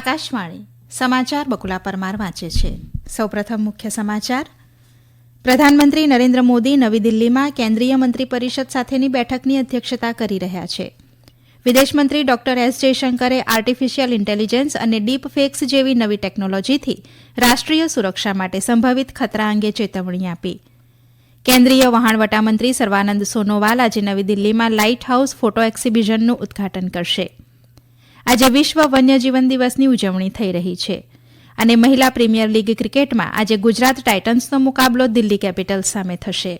આકાશવાણી સમાચાર બકુલા પરમાર વાંચે છે. સૌપ્રથમ મુખ્ય સમાચાર. પ્રધાનમંત્રી નરેન્દ્ર મોદી નવી દિલ્હીમાં કેન્દ્રીય મંત્રી પરિષદ સાથેની બેઠકની અધ્યક્ષતા કરી રહ્યા છે. વિદેશમંત્રી ડોક્ટર એસ જયશંકરે આર્ટિફિશિયલ ઇન્ટેલિજન્સ અને ડીપ ફેક્સ જેવી નવી ટેકનોલોજીથી રાષ્ટ્રીય સુરક્ષા માટે સંભવિત ખતરા અંગે ચેતવણી આપી. કેન્દ્રીય વહાણવટા મંત્રી સર્વાનંદ સોનોવાલ આજે નવી દિલ્હીમાં લાઇટ હાઉસ ફોટો એક્ઝિબિશનનું ઉદઘાટન કરશે. આજે વિશ્વ વન્યજીવન દિવસની ઉજવણી થઈ રહી છે અને મહિલા પ્રીમિયર લીગ ક્રિકેટમાં આજે ગુજરાત ટાઇટન્સનો મુકાબલો દિલ્હી કેપિટલ્સ સામે થશે.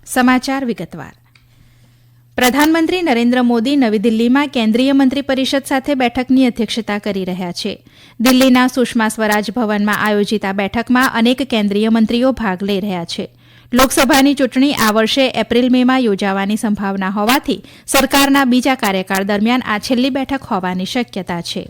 સમાચાર વિગતવાર. પ્રધાનમંત્રી નરેન્દ્ર મોદી નવી દિલ્હીમાં કેન્દ્રીય મંત્રી પરિષદ સાથે બેઠકની અધ્યક્ષતા કરી રહ્યા છે. દિલ્હીના સુષ્મા સ્વરાજ ભવનમાં આયોજિત આ બેઠકમાં અનેક કેન્દ્રીય મંત્રીઓ ભાગ લઈ રહ્યા છે. લોકસભાની ચૂંટણી આ વર્ષે એપ્રિલ મેમાં યોજાવાની સંભાવના હોવાથી સરકારના બીજા કાર્યકાળ દરમિયાન આ છેલ્લી બેઠક હોવાની શક્યતા છે.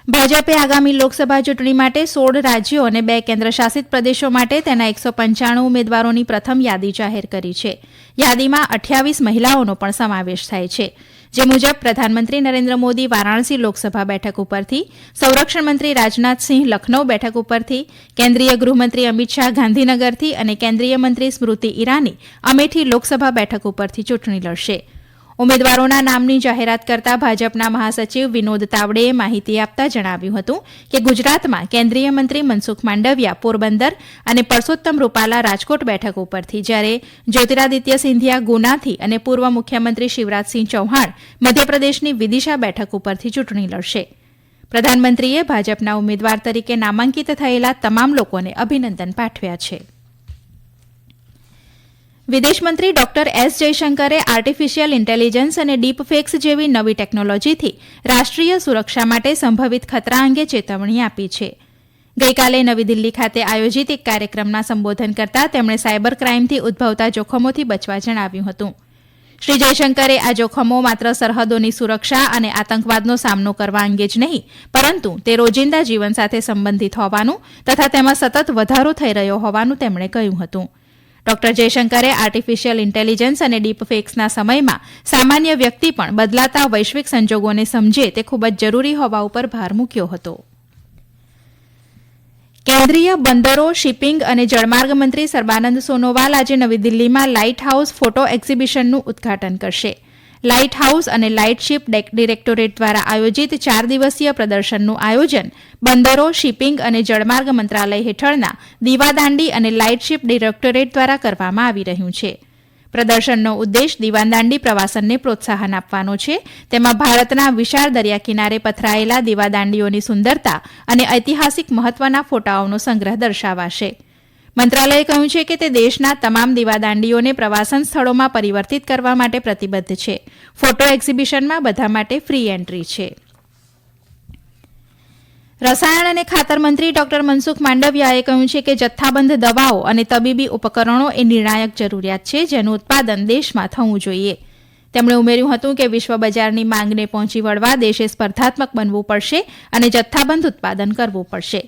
ભાજપે આગામી લોકસભા ચૂંટણી માટે 16 રાજ્યો અને 2 કેન્દ્રશાસિત પ્રદેશો માટે તેના 195 ઉમેદવારોની પ્રથમ યાદી જાહેર કરી છે. યાદીમાં 28 મહિલાઓનો પણ સમાવેશ થાય છે, જે મુજબ પ્રધાનમંત્રી નરેન્દ્ર મોદી વારાણસી લોકસભા બેઠક ઉપરથી, સંરક્ષણ મંત્રી રાજનાથસિંહ લખનૌ બેઠક ઉપરથી, કેન્દ્રીય ગૃહમંત્રી અમિત શાહ ગાંધીનગરથી અને કેન્દ્રીય મંત્રી સ્મૃતિ ઇરાની અમેઠી લોકસભા બેઠક ઉપરથી ચૂંટણી લડશે. ઉમેદવારોના નામની જાહેરાત કરતા ભાજપના મહાસચિવ વિનોદ તાવડેએ માહિતી આપતા જણાવ્યું હતું કે ગુજરાતમાં કેન્દ્રીય મંત્રી મનસુખ માંડવિયા પોરબંદર અને પરસોત્તમ રૂપાલા રાજકોટ બેઠક ઉપરથી, જ્યારે જ્યોતિરાદિત્ય સિંધિયા ગુનાથી અને પૂર્વ મુખ્યમંત્રી શિવરાજસિંહ ચૌહાણ મધ્યપ્રદેશની વિદિશા બેઠક ઉપરથી ચૂંટણી લડશે. પ્રધાનમંત્રીએ ભાજપના ઉમેદવાર તરીકે નામાંકિત થયેલા તમામ લોકોને અભિનંદન પાઠવ્યા છે. વિદેશમંત્રી ડોક્ટર એસ જયશંકરે આર્ટિફિશિયલ ઇન્ટેલિજન્સ અને ડીપ ફેક્સ જેવી નવી ટેકનોલોજીથી રાષ્ટ્રીય સુરક્ષા માટે સંભવિત ખતરા અંગે ચેતવણી આપી છે. ગઈકાલે નવી દિલ્હી ખાતે આયોજિત એક કાર્યક્રમમાં સંબોધન કરતાં તેમણે સાયબર ક્રાઇમથી ઉદ્ભવતા જોખમોથી બચવા જણાવ્યું હતું. શ્રી જયશંકરે આ જોખમો માત્ર સરહદોની સુરક્ષા અને આતંકવાદનો સામનો કરવા અંગે જ નહીં, પરંતુ તે રોજિંદા જીવન સાથે સંબંધિત હોવાનું તથા તેમાં સતત વધારો થઈ રહ્યો હોવાનું તેમણે કહ્યું હતું. ડોક્ટર જયશંકરે આર્ટિફિશિયલ ઇન્ટેલિજન્સ અને ડીપ ફેક્સના સમયમાં સામાન્ય વ્યક્તિ પણ બદલાતા વૈશ્વિક સંજોગોને સમજે તે ખૂબ જ જરૂરી હોવા ઉપર ભાર મૂક્યો હતો. કેન્દ્રીય બંદરો, શિપિંગ અને જળમાર્ગ મંત્રી સર્બાનંદ સોનોવાલ આજે નવી દિલ્હીમાં લાઇટ હાઉસ ફોટો એક્ઝિબિશનનું ઉદઘાટન કરશે. લાઇટ હાઉસ અને લાઇટ શિપ ડિરેક્ટોરેટ દ્વારા આયોજિત 4 દિવસીય પ્રદર્શનનું આયોજન બંદરો, શિપિંગ અને જળમાર્ગ મંત્રાલય હેઠળના દીવાદાંડી અને લાઇટ શિપ ડિરેક્ટોરેટ દ્વારા કરવામાં આવી રહ્યું છે. પ્રદર્શનનો ઉદ્દેશ દીવાદાંડી પ્રવાસનને પ્રોત્સાહન આપવાનો છે. તેમાં ભારતના વિશાળ દરિયા કિનારે પથરાયેલા દીવાદાંડીઓની સુંદરતા અને ઐતિહાસિક મહત્વના ફોટાઓનો સંગ્રહ દર્શાવાશે. મંત્રાલયે કહ્યું છે કે તે દેશના તમામ દીવાદાંડીઓને પ્રવાસન સ્થળોમાં પરિવર્તિત કરવા માટે પ્રતિબદ્ધ છે. ફોટો એક્ઝિબિશનમાં બધા માટે ફ્રી એન્ટ્રી છે. રસાયણ અને ખાતર મંત્રી ડોક્ટર મનસુખ માંડવિયાએ કહ્યું છે કે જથ્થાબંધ દવાઓ અને તબીબી ઉપકરણો એ નિર્ણાયક જરૂરિયાત છે, જેનું ઉત્પાદન દેશમાં થવું જોઈએ. તેમણે ઉમેર્યું હતું કે વિશ્વ બજારની માંગને પહોંચી વળવા દેશે સ્પર્ધાત્મક બનવું પડશે અને જથ્થાબંધ ઉત્પાદન કરવું પડશે.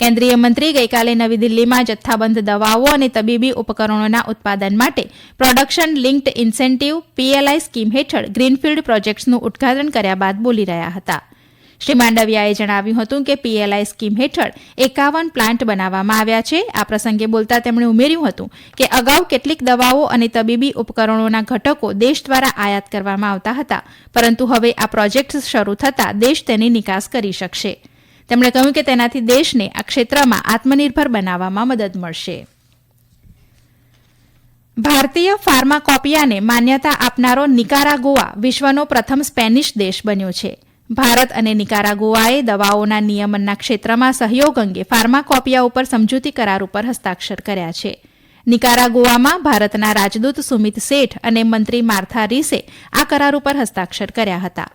કેન્દ્રીય મંત્રી ગઈકાલે નવી દિલ્હીમાં જથ્થાબંધ દવાઓ અને તબીબી ઉપકરણોના ઉત્પાદન માટે production linked incentive PLI scheme હેઠળ ગ્રીનફિલ્ડ પ્રોજેક્ટ્સનું ઉદઘાટન કર્યા બાદ બોલી રહ્યા હતા. શ્રી માંડવિયાએ જણાવ્યું હતું કે PLI સ્કીમ હેઠળ 51 પ્લાન્ટ બનાવવામાં આવ્યા છે. આ પ્રસંગે બોલતા તેમણે ઉમેર્યું હતું કે અગાઉ કેટલીક દવાઓ અને તબીબી ઉપકરણોના ઘટકો દેશ દ્વારા આયાત કરવામાં આવતા હતા, પરંતુ હવે આ પ્રોજેક્ટ્સ શરૂ થતાં દેશ તેની નિકાસ કરી શકશે. તેમણે કહ્યું કે તેનાથી દેશને આ ક્ષેત્રમાં આત્મનિર્ભર બનાવવામાં મદદ મળશે. ભારતીય ફાર્માકોપિયાને માન્યતા આપનારો નિકારાગુઆ વિશ્વનો પ્રથમ સ્પેનિશ દેશ બન્યો છે. ભારત અને નિકારાગુઆએ દવાઓના નિયમનના ક્ષેત્રમાં સહયોગ અંગે ફાર્માકોપિયા ઉપર સમજૂતી કરાર ઉપર હસ્તાક્ષર કર્યા છે. નિકારાગુઆમાં ભારતના રાજદૂત સુમિત શેઠ અને મંત્રી માર્થા રીસે આ કરાર ઉપર હસ્તાક્ષર કર્યા હતા.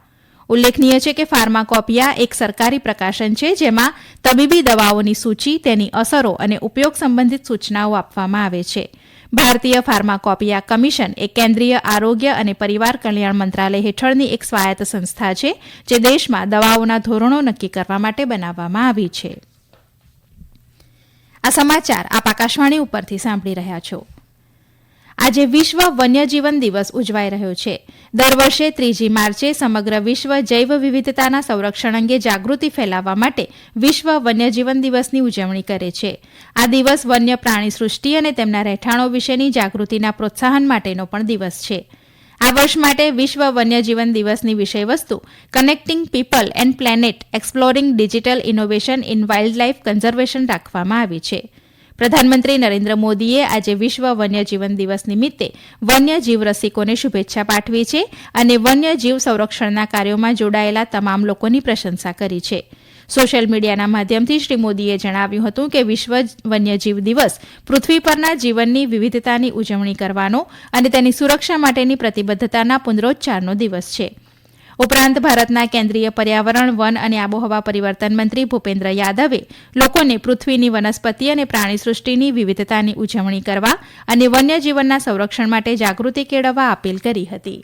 ઉલ્લેખનીય છે કે ફાર્માકોપિયા એક સરકારી પ્રકાશન છે, જેમાં તબીબી દવાઓની સૂચિ, તેની અસરો અને ઉપયોગ સંબંધિત સૂચનાઓ આપવામાં આવે છે. ભારતીય ફાર્માકોપિયા કમિશન એ કેન્દ્રીય આરોગ્ય અને પરિવાર કલ્યાણ મંત્રાલય હેઠળની એક સ્વાયત્ત સંસ્થા છે, જે દેશમાં દવાઓના ધોરણો નક્કી કરવા માટે બનાવવામાં આવી છે. આ સમાચાર આપ આકાશવાણી ઉપરથી સાંભળી રહ્યા છો. આજે વિશ્વ વન્યજીવન દિવસ ઉજવાઈ રહ્યો છે. દર વર્ષે 3જી માર્ચે સમગ્ર વિશ્વ જૈવ વિવિધતાના સંરક્ષણ અંગે જાગૃતિ ફેલાવવા માટે વિશ્વ વન્યજીવન દિવસની ઉજવણી કરે છે. આ દિવસ વન્ય પ્રાણી સૃષ્ટિ અને તેમના રહેઠાણો વિશેની જાગૃતિના પ્રોત્સાહન માટેનો પણ દિવસ છે. આ વર્ષ માટે વિશ્વ વન્યજીવન દિવસની વિષયવસ્તુ connecting people and planet exploring digital innovation in wild life conservation રાખવામાં આવી છે. પ્રધાનમંત્રી નરેન્દ્ર મોદીએ આજે વિશ્વ વન્યજીવન દિવસ નિમિત્તે વન્યજીવ રસિકોને શુભેચ્છા પાઠવી છે અને વન્યજીવ સંરક્ષણના કાર્યોમાં જોડાયેલા તમામ લોકોની પ્રશંસા કરી છે. સોશિયલ મીડિયાના માધ્યમથી શ્રી મોદીએ જણાવ્યું હતું કે વિશ્વ વન્યજીવ દિવસ પૃથ્વી પરના જીવનની વિવિધતાની ઉજવણી કરવાનો અને તેની સુરક્ષા માટેની પ્રતિબદ્ધતાના પુનરોચ્ચારનો દિવસ છે. ઉપરાંત ભારતના કેન્દ્રીય પર્યાવરણ વન અને આબોહવા પરિવર્તન મંત્રી ભૂપેન્દ્ર યાદવે લોકોને પૃથ્વીની વનસ્પતિ અને પ્રાણી સૃષ્ટિની વિવિધતાની ઉજવણી કરવા અને વન્યજીવનના સંરક્ષણ માટે જાગૃતિ કેળવવા અપીલ કરી હતી.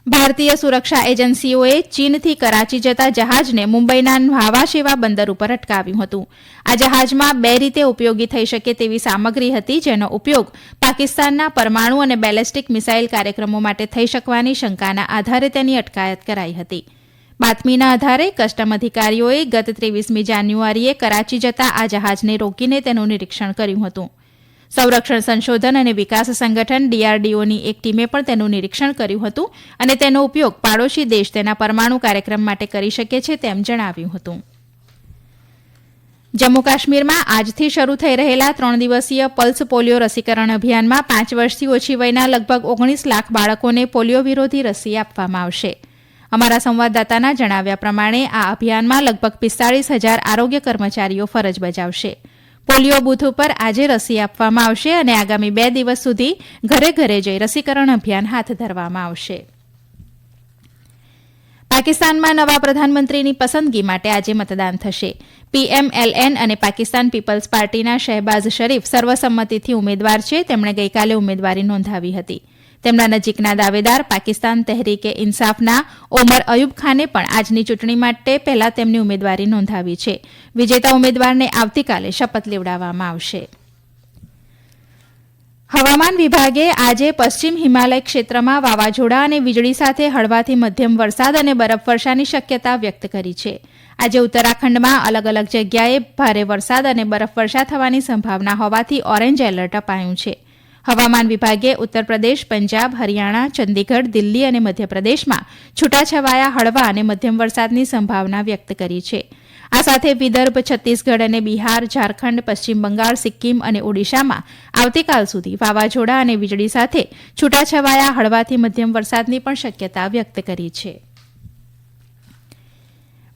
ભારતીય સુરક્ષા એજન્સીઓએ ચીનથી કરાચી જતા જહાજને મુંબઈના ભાવાશેવા બંદર ઉપર અટકાવ્યું હતું. આ જહાજમાં 2 રીતે ઉપયોગી થઈ શકે તેવી સામગ્રી હતી, જેનો ઉપયોગ પાકિસ્તાનના પરમાણુ અને બેલેસ્ટિક મિસાઇલ કાર્યક્રમો માટે થઈ શકવાની શંકાના આધારે તેની અટકાયત કરાઈ હતી. બાતમીના આધારે કસ્ટમ અધિકારીઓએ ગત 23મી જાન્યુઆરીએ કરાચી જતા આ જહાજને રોકીને તેનું નિરીક્ષણ કર્યું હતું. સંરક્ષણ સંશોધન અને વિકાસ સંગઠન DRDOની એક ટીમે પણ તેનું નિરીક્ષણ કર્યું હતું અને તેનો ઉપયોગ પાડોશી દેશ તેના પરમાણુ કાર્યક્રમ માટે કરી શકે છે તેમ જણાવ્યું હતું. જમ્મુ કાશ્મીરમાં આજથી શરૂ થઈ રહેલા 3 દિવસીય પલ્સ પોલિયો રસીકરણ અભિયાનમાં 5 વર્ષથી ઓછી વયના લગભગ 19 લાખ બાળકોને પોલિયો વિરોધી રસી આપવામાં આવશે. અમારા સંવાદદાતાના જણાવ્યા પ્રમાણે આ અભિયાનમાં લગભગ 45,000 આરોગ્ય કર્મચારીઓ ફરજ બજાવશે. પોલિયો બૂથ ઉપર આજે રસી આપવામાં આવશે અને આગામી 2 દિવસ સુધી ઘરે ઘરે જઈ રસીકરણ અભિયાન હાથ ધરવામાં આવશે. પાકિસ્તાનમાં નવા પ્રધાનમંત્રીની પસંદગી માટે આજે મતદાન થશે. PMLN અને પાકિસ્તાન પીપલ્સ પાર્ટીના શહેબાઝ શરીફ સર્વસંમતિથી ઉમેદવાર છે. તેમણે ગઈકાલે ઉમેદવારી નોંધાવી હતી. તેમના નજીકના દાવેદાર પાકિસ્તાન તહેરીકે ઇન્સાફના ઓમર અયુબ ખાને પણ આજની ચૂંટણી માટે પહેલા તેમની ઉમેદવારી નોંધાવી છે. વિજેતા ઉમેદવારને આવતીકાલે શપથ લેવડાવવામાં આવશે. હવામાન વિભાગે આજે પશ્ચિમ હિમાલય ક્ષેત્રમાં વાવાઝોડા અને વીજળી સાથે હળવાથી મધ્યમ વરસાદ અને બરફવર્ષાની શક્યતા વ્યક્ત કરી છે. આજે ઉત્તરાખંડમાં અલગ અલગ જગ્યાએ ભારે વરસાદ અને બરફવર્ષા થવાની સંભાવના હોવાથી ઓરેન્જ એલર્ટ અપાયું છે. હવામાન વિભાગે ઉત્તર પ્રદેશ, પંજાબ, હરિયાણા, ચંદીગઢ, દિલ્હી અને મધ્યપ્રદેશમાં છૂટાછવાયા હળવા અને મધ્યમ વરસાદની સંભાવના વ્યક્ત કરી છે. આ સાથે વિદર્ભ, છત્તીસગઢ અને બિહાર, ઝારખંડ, પશ્ચિમ બંગાળ, સિક્કિમ અને ઓડિશામાં આવતીકાલ સુધી વાવાઝોડા અને વીજળી સાથે છૂટાછવાયા હળવાથી મધ્યમ વરસાદની પણ શક્યતા વ્યક્ત કરી છે.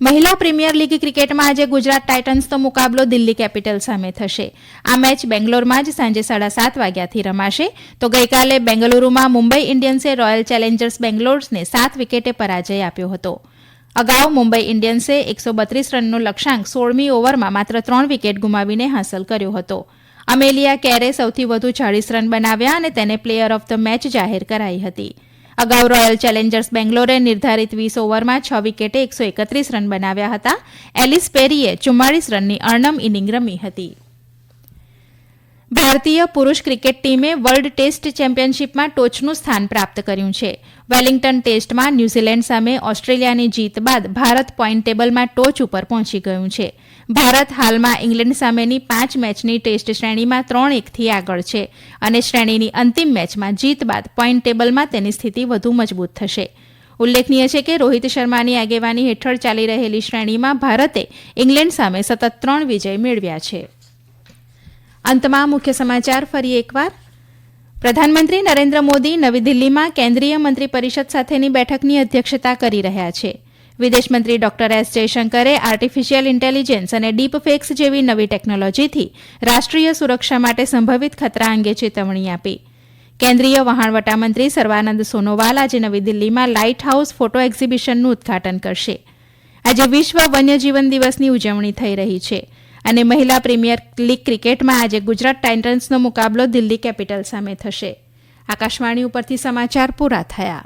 મહિલા પ્રીમિયર લીગ ક્રિકેટમાં આજે ગુજરાત ટાઇટન્સનો મુકાબલો દિલ્હી કેપિટલ સામે થશે. આ મેચ બેંગ્લોરમાં જ સાંજે 7:30 વાગ્યાથી રમાશે. તો ગઈકાલે બેંગલુરુમાં મુંબઈ ઇન્ડિયન્સે રોયલ ચેલેન્જર્સ બેંગ્લોરને 7 વિકેટે પરાજય આપ્યો હતો. અગાઉ મુંબઈ ઇન્ડિયન્સે 132 રનનો લક્ષ્યાંક 16મી ઓવરમાં માત્ર 3 વિકેટ ગુમાવીને હાંસલ કર્યો હતો. અમેલિયા કેરે સૌથી વધુ 40 રન બનાવ્યા અને તેને પ્લેયર ઓફ ધ મેચ જાહેર કરાઈ હતી. અગાઉ રોયલ ચેલેન્જર્સ બેંગ્લોરે નિર્ધારિત 20 ઓવરમાં 6 વિકેટે 131 રન બનાવ્યા હતા. એલિસ પેરીએ 44 રનની અર્ણમ ઇનિંગ રમી હતી. ભારતીય પુરુષ ક્રિકેટ ટીમે વર્લ્ડ ટેસ્ટ ચેમ્પિયનશીપમાં ટોચનું સ્થાન પ્રાપ્ત કર્યું છે. વેલિંગ્ટન ટેસ્ટમાં ન્યૂઝીલેન્ડ સામે ઓસ્ટ્રેલિયાની જીત બાદ ભારત પોઈન્ટ ટેબલમાં ટોચ ઉપર પહોંચી ગયું છે. ભારત હાલમાં ઇંગ્લેન્ડ સામેની 5 મેચની ટેસ્ટ શ્રેણીમાં 3-1થી આગળ છે અને શ્રેણીની અંતિમ મેચમાં જીત બાદ પોઈન્ટ ટેબલમાં તેની સ્થિતિ વધુ મજબૂત થશે. ઉલ્લેખનીય છે કે રોહિત શર્માની આગેવાની હેઠળ ચાલી રહેલી શ્રેણીમાં ભારતે ઇંગ્લેન્ડ સામે સતત 3 વિજય મેળવ્યા છે. અંતમાં મુખ્ય સમાચાર ફરી એકવાર. પ્રધાનમંત્રી નરેન્દ્ર મોદી નવી દિલ્હીમાં કેન્દ્રીય મંત્રી પરિષદ સાથેની બેઠકની અધ્યક્ષતા કરી રહ્યા છે. વિદેશમંત્રી ડોક્ટર એસ જયશંકરે આર્ટિફિશિયલ ઇન્ટેલિજન્સ અને ડીપ ફેક્સ જેવી નવી ટેકનોલોજીથી રાષ્ટ્રીય સુરક્ષા માટે સંભવિત ખતરા અંગે ચેતવણી આપી. કેન્દ્રીય વહાણવટા મંત્રી સર્વાનંદ સોનોવાલ આજે નવી દિલ્હીમાં લાઇટ હાઉસ ફોટો એક્ઝિબિશનનું ઉદઘાટન કરશે. આજે વિશ્વ વન્યજીવન દિવસની ઉજવણી થઈ રહી છે અને મહિલા પ્રીમિયર લીગ ક્રિકેટમાં આજે ગુજરાત ટાઇટન્સનો મુકાબલો દિલ્હી કેપિટલ સામે થશે. આકાશવાણી ઉપરથી સમાચાર પૂરા થયા.